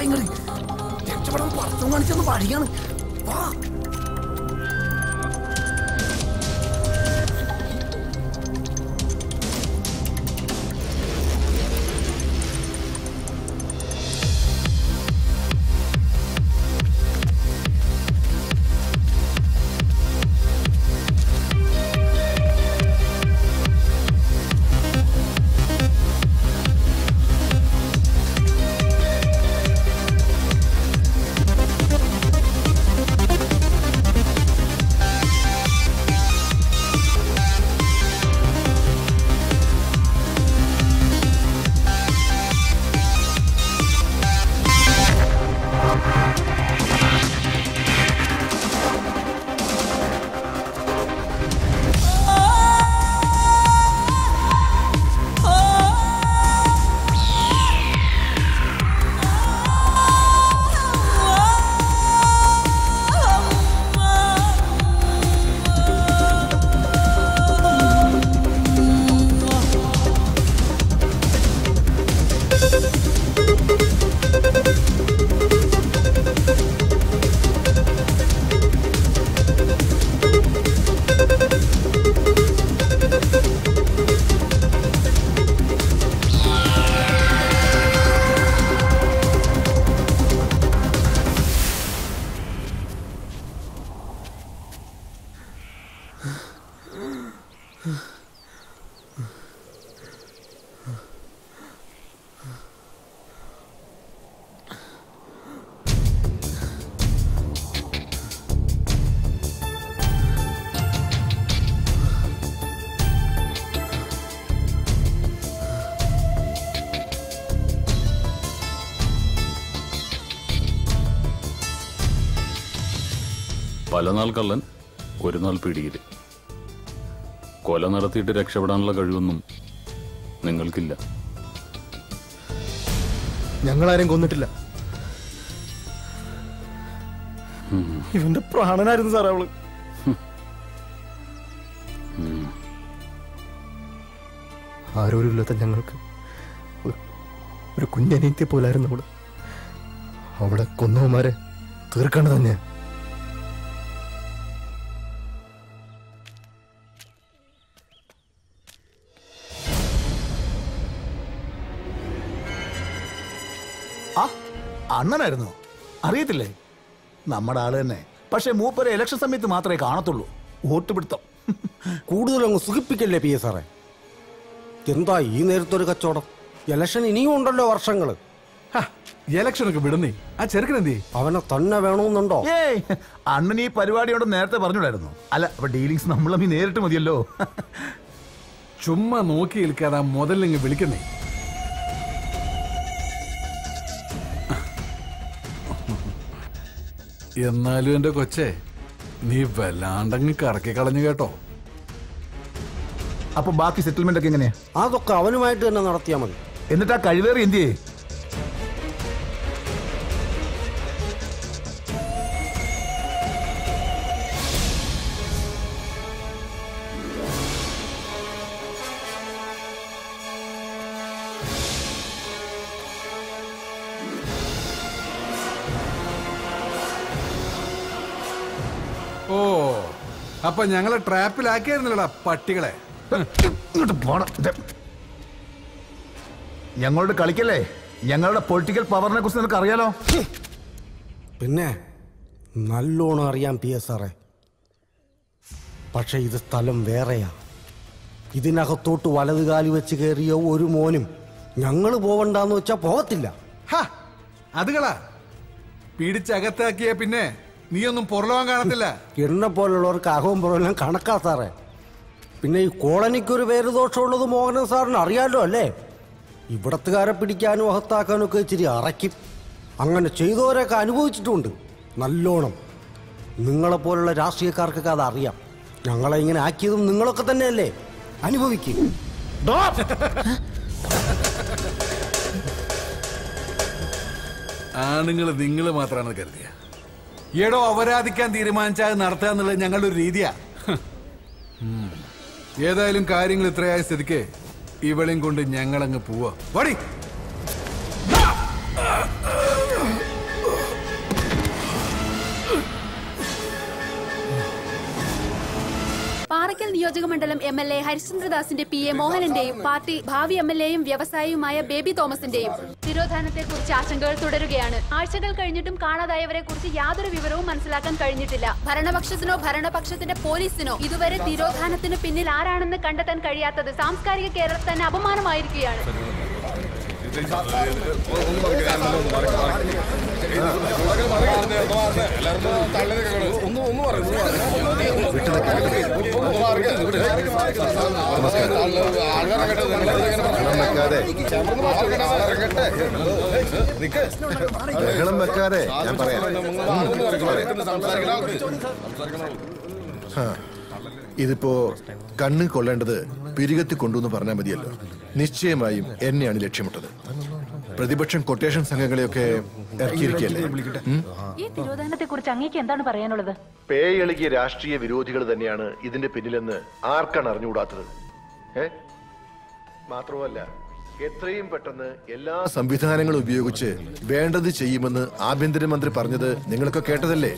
ഇങ്ങോട്ട് രക്ഷപ്പെടാൻ പടക്കം കാണിച്ചെന്ന് വഴിയാണ്. വാ. പല നാൾ കള്ളൻ ഒരു നാൾ പിടിയിൽ. കൊല നടത്തിയിട്ട് രക്ഷപ്പെടാനുള്ള കഴിവൊന്നും നിങ്ങൾക്കില്ല. ഞങ്ങളാരും കൊന്നിട്ടില്ല. ഇവന്റെ പ്രാണനായിരുന്നു സാറേ അവള്. ആരോരുമില്ലാത്ത ഞങ്ങൾക്ക് ഒരു കുഞ്ഞനീത്തിയെ പോലായിരുന്നു അവള്. അവളെ കൊന്നവന്മാരെ തീർക്കേണ്ട തന്നെയാ. അണ്ണനായിരുന്നു, അറിയത്തില്ലേ? നമ്മുടെ ആള് തന്നെ. പക്ഷെ മൂപ്പരെ ഇലക്ഷൻ സമയത്ത് മാത്രമേ കാണത്തുള്ളൂ. വോട്ട് പിടുത്തം കൂടുതലങ്ങ് സുഖിപ്പിക്കല്ലേ പി എസ് ആറെ? എന്താ ഈ നേരത്തൊരു കച്ചവടം? ഇലക്ഷൻ ഇനിയും ഉണ്ടല്ലോ വർഷങ്ങള്. ഇലക്ഷനൊക്കെ വിടുന്നേ. ആ ചെറുക്കനെന്തേ? അവനെ തന്നെ വേണമെന്നുണ്ടോ? ഏയ്, അണ്ണൻ ഈ പരിപാടിയോട് നേരത്തെ പറഞ്ഞിടായിരുന്നു. അല്ല, അപ്പൊ ഡീലിങ്സ് നമ്മളെ നേരിട്ട് മതിയല്ലോ. ചുമ്മാ നോക്കി നിൽക്കാതെ മുതലിങ്ങ് വിളിക്കുന്നേ. എന്നാലും എന്റെ കൊച്ചേ, നീ വല്ലാണ്ടങ്ങ് കറക്കി കളഞ്ഞു കേട്ടോ. അപ്പൊ ബാക്കി സെറ്റിൽമെന്റ് ഒക്കെ എങ്ങനെയാ? അതൊക്കെ അവനുമായിട്ട് തന്നെ നടത്തിയാൽ മതി. എന്നിട്ട് ആ കഴിവേറി എന്ത് ചെയ്യേ? ഓ, അപ്പൊ ഞങ്ങളെ ട്രാപ്പിലാക്കിയായിരുന്നല്ലോടാ പട്ടികളെ. ഇങ്ങോട്ട് പോണം. ഞങ്ങളോട് കളിക്കല്ലേ? ഞങ്ങളുടെ പൊളിറ്റിക്കൽ പവറിനെ കുറിച്ച് നിനക്ക് അറിയാലോ. പിന്നെ നല്ലോണം അറിയാം പി എസ് ആറെ. പക്ഷെ ഇത് സ്ഥലം വേറെയാ. ഇതിനകത്തോട്ട് വലതുകാലി വെച്ച് കയറിയ ഒരു മോനും ഞങ്ങൾ പോവണ്ടെന്ന് വെച്ചാ പോകത്തില്ല. അതുകളാ പിടിച്ചകത്താക്കിയ പിന്നെ നീയൊന്നും പുറലോകം കാണത്തില്ല. എന്നെ പോലുള്ളവർക്ക് അകവും പുറമെല്ലാം കണക്കാ സാറേ. പിന്നെ ഈ കോളനിക്കൊരു പേര് ദോഷമുള്ളത് മോഹനൻ സാറിന് അറിയാലോ അല്ലേ? ഇവിടത്തുകാരെ പിടിക്കാനും അകത്താക്കാനും ഒക്കെ ഇച്ചിരി അറയ്ക്കും. അങ്ങനെ ചെയ്തവരൊക്കെ അനുഭവിച്ചിട്ടുണ്ട് നല്ലോണം. നിങ്ങളെപ്പോലുള്ള രാഷ്ട്രീയക്കാർക്കൊക്കെ അതറിയാം. ഞങ്ങളെ ഇങ്ങനെ ആക്കിയതും നിങ്ങളൊക്കെ തന്നെയല്ലേ? അനുഭവിക്കും. ആണുങ്ങൾ നിങ്ങൾ മാത്രമാണ് കരുതിയ. എടോ, അപരാധിക്കാൻ തീരുമാനിച്ചാൽ നടത്തുക എന്നുള്ളത് ഞങ്ങളുടെ ഒരു രീതിയാ. ഏതായാലും കാര്യങ്ങൾ ഇത്രയായ സ്ഥിതിക്ക് ഇവളെയും കൊണ്ട് ഞങ്ങളങ്ങ് പോവാ. വടി. കോട്ടയ്ക്കൽ നിയോജകമണ്ഡലം MLA ഹരിശ്ചന്ദ്രദാസിന്റെ PA മോഹനന്റെയും പാർട്ടി ഭാവി MLAയും വ്യവസായിയുമായ ബേബി തോമസിന്റെയും തിരോധാനത്തെക്കുറിച്ച് ആശങ്കകൾ തുടരുകയാണ്. ആഴ്ചകൾ കഴിഞ്ഞിട്ടും കാണാതായവരെ കുറിച്ച് യാതൊരു വിവരവും മനസ്സിലാക്കാൻ കഴിഞ്ഞിട്ടില്ല. ഭരണപക്ഷത്തിനോ ഭരണപക്ഷത്തിന്റെ പോലീസിനോ ഇതുവരെ തിരോധാനത്തിന് പിന്നിൽ ആരാണെന്ന് കണ്ടെത്താൻ കഴിയാത്തത് സാംസ്കാരിക കേരളത്തിൽ തന്നെ അപമാനമായിരിക്കുകയാണ്. ബഹളം വെക്കാതെ ഞാൻ പറയാം. ഇതിപ്പോ കണ്ണ് കൊള്ളേണ്ടത് പിരികത്തി കൊണ്ടുവന്ന് പറഞ്ഞാൽ മതിയല്ലോ. നിശ്ചയമായും എന്നെയാണ് ലക്ഷ്യമിട്ടത്. പ്രതിപക്ഷം കൊട്ടേഷൻ സംഘങ്ങളെയൊക്കെ ഇറക്കിയിരിക്കല്ലേ. ഈ തിരോധാനത്തെ കുറിച്ച് അങ്ങേക്ക് എന്താണ് പറയാനുള്ളത്? പേയെളുകിയ രാഷ്ട്രീയ വിരോധികൾ തന്നെയാണ് ഇതിന്റെ പിന്നിലെന്ന് ആർക്കാണ് അറിഞ്ഞുകൂടാത്തത്? മാത്രമല്ല, എത്രയും പെട്ടെന്ന് എല്ലാ സംവിധാനങ്ങളും ഉപയോഗിച്ച് വേണ്ടത് ചെയ്യുമെന്ന് ആഭ്യന്തരമന്ത്രി പറഞ്ഞത് നിങ്ങളൊക്കെ കേട്ടതല്ലേ?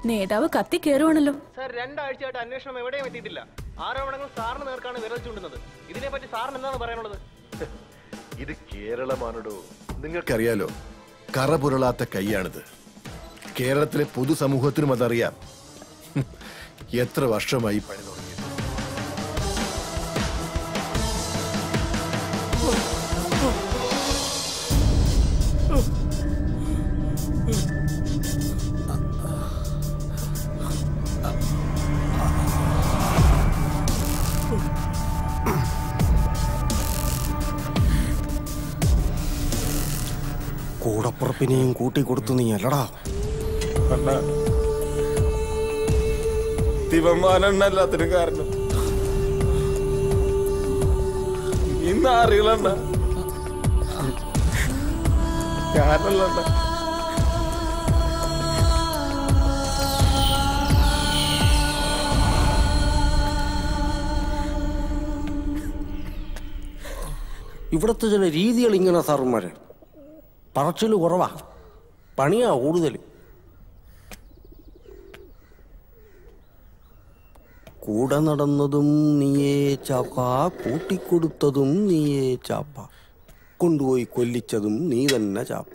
നേതാവ് കത്തി കയറുവാണല്ലോ. സാർ, 2 ആഴ്ചയായിട്ട് അന്വേഷണം എവിടെയും എത്തിയിട്ടില്ല. ആരോപണങ്ങൾ സാറിന് നേർക്കാണ് വിരൽ ചൂണ്ടുന്നത്. ഇതിനെപ്പറ്റി സാറിന് എന്താണ് പറയാനുള്ളത്? ഇത് കേരളമാണോ? നിങ്ങൾക്കറിയാലോ, കറപുരളാത്ത കൈയാണിത്. കേരളത്തിലെ പൊതുസമൂഹത്തിനും അതറിയാം. എത്ര വർഷമായി പണി തുടങ്ങിയത്. കൂടപ്പുറപ്പിനെയും കൂട്ടിക്കൊടുത്തു നീ അല്ലടാ. ദിവമാനെല്ലാത്തിനും കാരണം ഇന്ന് അറിയില്ലണ്ട. ഞാനല്ലണ്ട. ഇവിടുത്തെ ചില രീതികൾ ഇങ്ങനെ സാറുമാരെ. പറച്ചില് കുറവാ, പണിയാ കൂടുതൽ. കൂടെ നടന്നതും നീയേ ചാപ്പ, കൂട്ടിക്കൊടുത്തതും നീയേ ചാപ്പ, കൊണ്ടുപോയി കൊല്ലിച്ചതും നീ തന്നെ ചാപ്പ,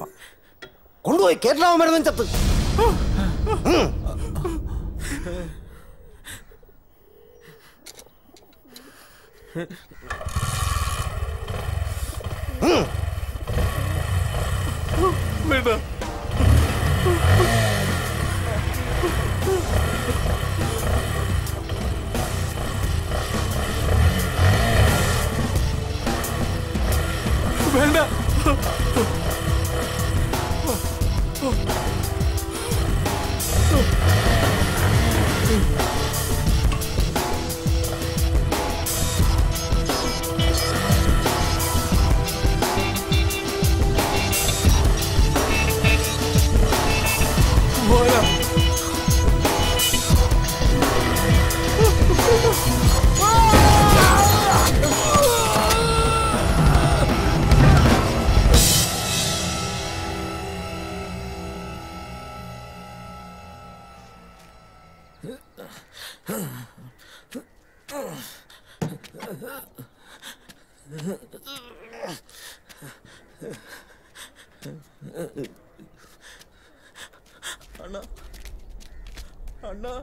കൊണ്ടുപോയി കേരളാവൻ മരുന്നും ചത്ത്. വേണ്ട. വേണ്ട. അണ്ണാ, അണ്ണാ,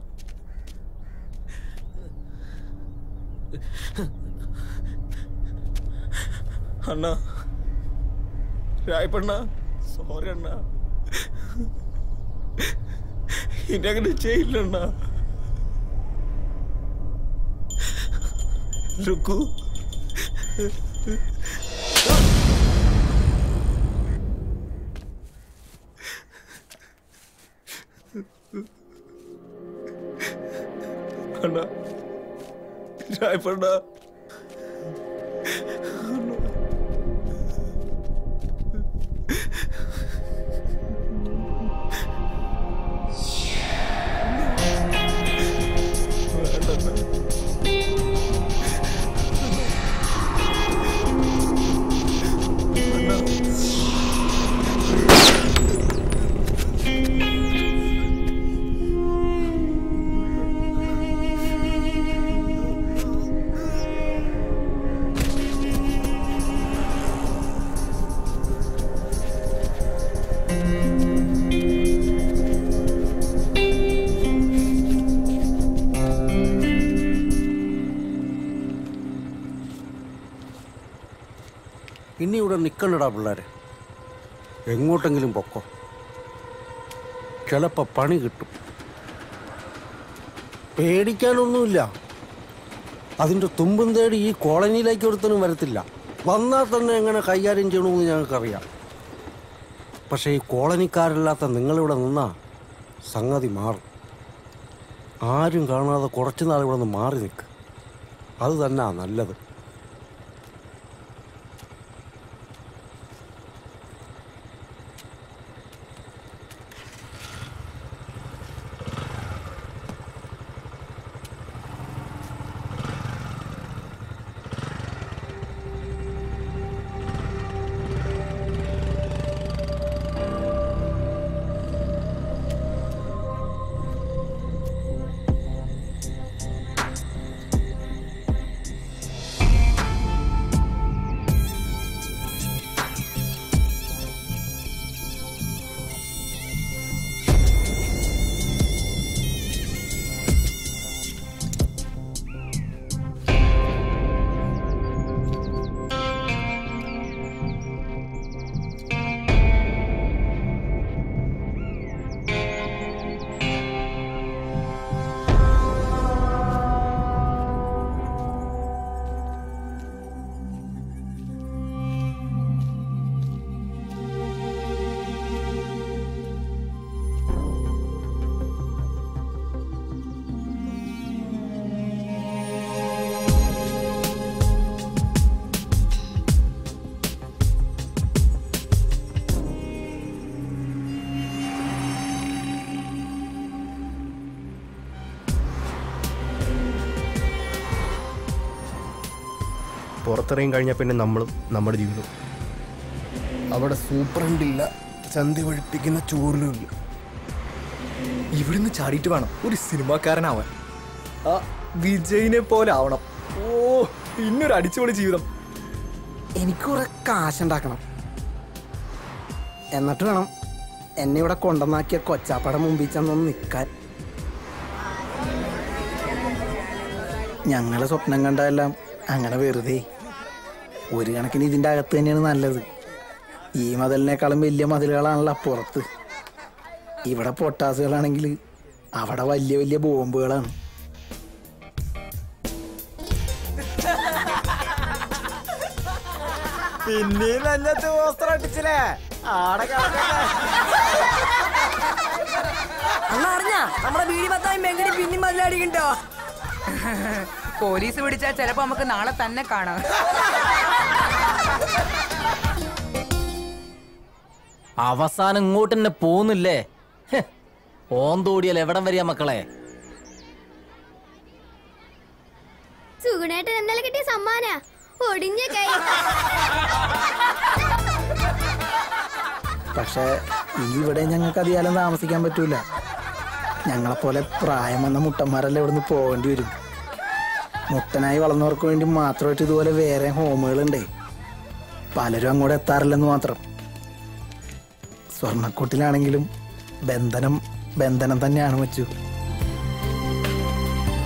അണ്ണാ, രായപ്പണ്ണ, സോറി അണ്ണാ, ഇനി അങ്ങനെ ചെയ്യില്ലണ്ണ. രുക്കു, അണ്ണാ, രായപ്പണ്ണ, ഇനി ഇവിടെ നിൽക്കണ്ടടാ പിള്ളേരെ, എങ്ങോട്ടെങ്കിലും പൊക്കോ. ചിലപ്പോൾ പണി കിട്ടും. പേടിക്കാനൊന്നുമില്ല. അതിൻ്റെ തുമ്പും തേടി ഈ കോളനിയിലേക്ക് ഒരുത്തനും വരത്തില്ല. വന്നാൽ തന്നെ എങ്ങനെ കൈകാര്യം ചെയ്യണമെന്ന് ഞങ്ങൾക്കറിയാം. പക്ഷേ ഈ കോളനിക്കാരല്ലാത്ത നിങ്ങളിവിടെ നിന്നാൽ സംഗതി മാറും. ആരും കാണാതെ കുറച്ച് നാൾ ഇവിടെ നിന്ന് മാറി നിൽക്കുക. അത് തന്നെ നല്ലത്. പുറത്തിറങ്ങി കഴിഞ്ഞാൽ പിന്നെ നമ്മളും നമ്മുടെ ജീവിതം. അവിടെ സൂപ്രണ്ടില്ല, ചന്തി ഒഴിപ്പിക്കുന്ന ചോറിലുമില്ല. ഇവിടുന്ന് ചാടിയിട്ട് വേണം ഒരു സിനിമാക്കാരനാവാൻ. ആ വിജയിനെ പോലെ ആവണം. ഓ, പിന്നൊരു അടിച്ചുപൊളി ജീവിതം. എനിക്ക് കുറെ കാശുണ്ടാക്കണം. എന്നിട്ട് വേണം എന്നെ ഇവിടെ കൊണ്ടുവന്നാക്കിയ കൊച്ചാപ്പയുടെ മുമ്പിൽ ചെന്നൊന്ന് നിൽക്കാൻ. ഞങ്ങളെ സ്വപ്നം കണ്ടതെല്ലാം അങ്ങനെ വെറുതെ. ഒരു കണക്കിന് ഇതിൻ്റെ അകത്ത് തന്നെയാണ് നല്ലത്. ഈ മതിലിനേക്കാളും വലിയ മതിലുകളാണല്ലോ അപ്പുറത്ത്. ഇവിടെ പൊട്ടാസുകളാണെങ്കിൽ അവിടെ വലിയ വലിയ ബോംബുകളാണ്. പിന്നെയും നെഞ്ഞത്ത് പോസ്റ്റർ അടിച്ചില്ലേ? നമ്മുടെ വീടി പത്തായി മെങ്കടി പിന്നെയും മതിലടിക്കണ്ടോ? പോലീസ് പിടിച്ചാൽ ചിലപ്പോ നമുക്ക് നാളെ തന്നെ കാണാം. അവസാനം ഇങ്ങോട്ട് തന്നെ പോന്നില്ലേ? ഓന്തോടിയാൽ എവിടം വരിക മക്കളെ? സുഗുണേട്ടൻ ഇന്നലെ കിട്ടിയ സമ്മാന ഒടിഞ്ഞ കൈ. പക്ഷെ ഇവിടെ ഞങ്ങൾക്ക് അധികാലം താമസിക്കാൻ പറ്റൂല. ഞങ്ങളെപ്പോലെ പ്രായം വന്ന മുട്ടന്മാരെല്ലാം ഇവിടുന്ന് പോകേണ്ടി വരും. മുട്ടനായി വളർന്നവർക്ക് വേണ്ടി മാത്രമായിട്ട് ഇതുപോലെ വേറെ ഹോമുകളുണ്ടേ. പലരും അങ്ങോട്ട് എത്താറില്ലെന്ന് മാത്രം. സ്വർണ്ണക്കൂട്ടിലാണെങ്കിലും ബന്ധനം തന്നെയാണ് വെച്ചു.